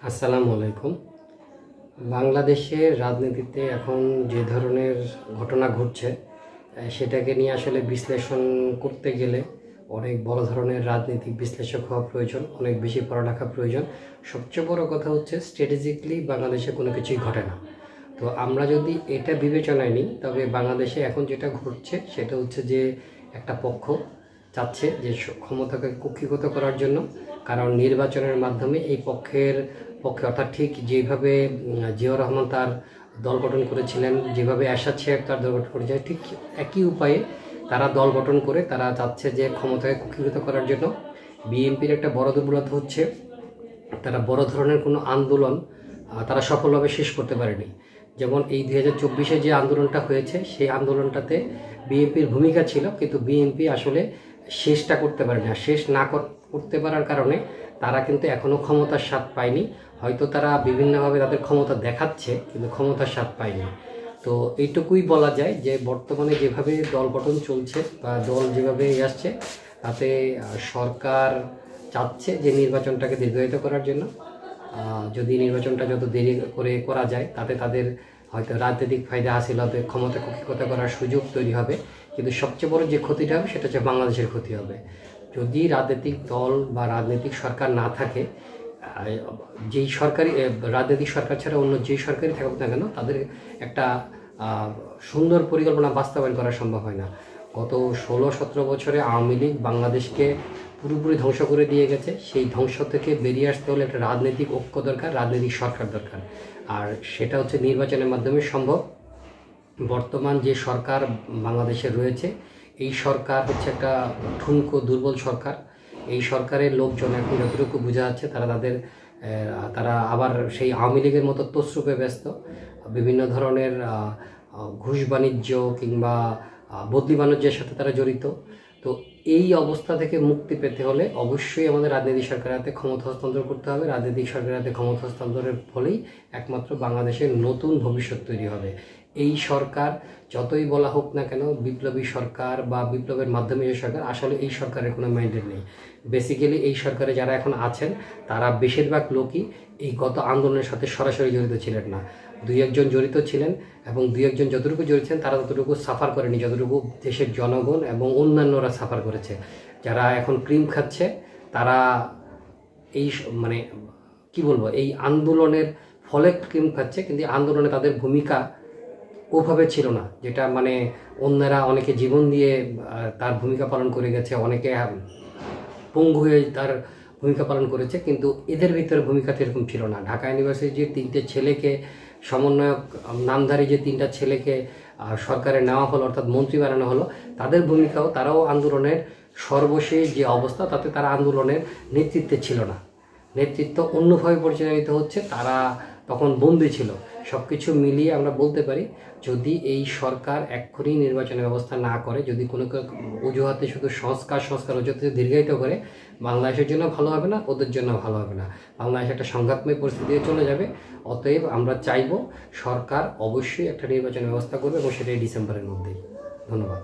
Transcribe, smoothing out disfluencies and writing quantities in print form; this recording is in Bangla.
আসসালামু আলাইকুম। বাংলাদেশের রাজনীতিতে এখন যে ধরনের ঘটনা ঘটছে সেটাকে নিয়ে আসলে বিশ্লেষণ করতে গেলে অনেক বড় ধরনের রাজনৈতিক বিশ্লেষক হওয়া প্রয়োজন, অনেক বেশি পড়ালেখা প্রয়োজন। সবচেয়ে বড় কথা হচ্ছে স্ট্র্যাটেজিক্যালি বাংলাদেশে কোনো কিছুই ঘটে না। তো আমরা যদি এটা বিবেচনায় নিই তবে বাংলাদেশে এখন যেটা ঘটছে সেটা হচ্ছে যে একটা পক্ষ চাচ্ছে যে ক্ষমতাকে কুক্ষিগত করার জন্য, কারণ নির্বাচনের মাধ্যমে এই পক্ষে অর্থাৎ ঠিক যেভাবে জিয়াউর রহমান তার দল গঠন করেছিলেন, যেভাবে এরশাদ সাহেব তার দল গঠন করেছিলেন, ঠিক একই উপায়ে তারা দল গঠন করে তারা চাচ্ছে যে ক্ষমতাকে কুক্ষিগত করার জন্য। বিএনপির একটা বড় দুর্বলতা হচ্ছে তারা বড় ধরনের কোনো আন্দোলন তারা সফলভাবে শেষ করতে পারেনি। যেমন এই 2024-এ যে আন্দোলনটা হয়েছে সেই আন্দোলনটাতে বিএনপির ভূমিকা ছিল, কিন্তু বিএনপি আসলে শেষটা করতে পারেনি। আর শেষ না করতে পারার কারণে তারা কিন্তু এখনও ক্ষমতার স্বাদ পায়নি। হয়তো তারা বিভিন্নভাবে তাদের ক্ষমতা দেখাচ্ছে কিন্তু ক্ষমতার স্বাদ পায়নি। তো এইটুকুই বলা যায় যে বর্তমানে যেভাবে দল গঠন চলছে বা দল যেভাবে আসছে তাতে সরকার চাচ্ছে যে নির্বাচনটাকে দীর্ঘায়িত করার জন্য। যদি নির্বাচনটা যত দেরি করে করা যায় তাতে তাদের হয়তো রাজনৈতিক ফায়দা হাসিল হবে, ক্ষমতা কুক্ষিগত করার সুযোগ তৈরি হবে। কিন্তু সবচেয়ে বড় যে ক্ষতিটা হবে সেটা হচ্ছে বাংলাদেশের ক্ষতি হবে। যদি রাজনৈতিক দল বা রাজনৈতিক সরকার না থাকে, যেই সরকারি রাজনৈতিক সরকার ছাড়া অন্য যেই সরকারই থাকুক না কেন তাদের একটা সুন্দর পরিকল্পনা বাস্তবায়ন করা সম্ভব হয় না। গত 16-17 বছরে আওয়ামী লীগ বাংলাদেশকে পুরোপুরি ধ্বংস করে দিয়ে গেছে। সেই ধ্বংস থেকে বেরিয়ে আসতে হলে একটা রাজনৈতিক ঐক্য দরকার, রাজনৈতিক সরকার দরকার। আর সেটা হচ্ছে নির্বাচনের মাধ্যমে সম্ভব। বর্তমান যে সরকার বাংলাদেশে রয়েছে এই সরকার হচ্ছে একটা ঠুনকো দুর্বল সরকার। এই সরকারের লোকজন এখন যতটুকু বোঝা যাচ্ছে তারা আবার সেই আওয়ামী লীগের মতো তসরুপে ব্যস্ত। বিভিন্ন ধরনের ঘুষ বাণিজ্য কিংবা বদলি বাণিজ্যের সাথে তারা জড়িত। তো এই অবস্থা থেকে মুক্তি পেতে হলে অবশ্যই আমাদের রাজনৈতিক সরকারের হাতে ক্ষমতা হস্তান্তর করতে হবে। রাজনৈতিক সরকারের হাতে ক্ষমতা হস্তান্তরের ফলেই একমাত্র বাংলাদেশের নতুন ভবিষ্যৎ তৈরি হবে। এই সরকার যতই বলা হোক না কেন বিপ্লবী সরকার বা বিপ্লবের মাধ্যমে যে সরকার, আসলে এই সরকারের কোনো ম্যান্ডেট নেই। বেসিক্যালি এই সরকারে যারা এখন আছেন তারা বেশিরভাগ লোকই এই গত আন্দোলনের সাথে সরাসরি জড়িত ছিলেন না। দুই একজন জড়িত ছিলেন এবং দুই একজন যতটুকু জড়িত ছিলেন তারা ততটুকু সাফার করেনি যতটুকু দেশের জনগণ এবং অন্যান্যরা সাফার করেছে। যারা এখন ক্রিম খাচ্ছে তারা এই মানে কি বলবো, এই আন্দোলনের ফলে ক্রিম খাচ্ছে, কিন্তু আন্দোলনে তাদের ভূমিকা ওভাবে ছিল না, যেটা মানে অন্যরা অনেকে জীবন দিয়ে তার ভূমিকা পালন করে গেছে, অনেকে পঙ্গু হয়ে তার ভূমিকা পালন করেছে, কিন্তু এদের ভিতরে ভূমিকা এরকম ছিল না। ঢাকা ইউনিভার্সিটির যে 3টে ছেলেকে সমন্বয়ক নামধারী যে 3টা ছেলেকে সরকারে নেওয়া হলো অর্থাৎ মন্ত্রী বানানো হলো, তাদের ভূমিকাও তারাও আন্দোলনের সর্বশেষ যে অবস্থা তাতে তারা আন্দোলনের নেতৃত্বে ছিল না। নেতৃত্ব অন্যভাবে পরিচালিত হচ্ছে, তারা তখন বন্দী ছিল। সব কিছু মিলিয়ে আমরা বলতে পারি যদি এই সরকার এক্ষুনি নির্বাচনের ব্যবস্থা না করে, যদি কোনো অজুহাতে শুধু সংস্কার অজুহাতে দীর্ঘায়িত করে, বাংলাদেশের জন্য ভালো হবে না, ওদের জন্য ভালো হবে না। বাংলাদেশ একটা সংঘাতময় পরিস্থিতিতে চলে যাবে। অতএব আমরা চাইব সরকার অবশ্যই একটা নির্বাচনের ব্যবস্থা করবে এবং সেটাই ডিসেম্বরের মধ্যেই। ধন্যবাদ।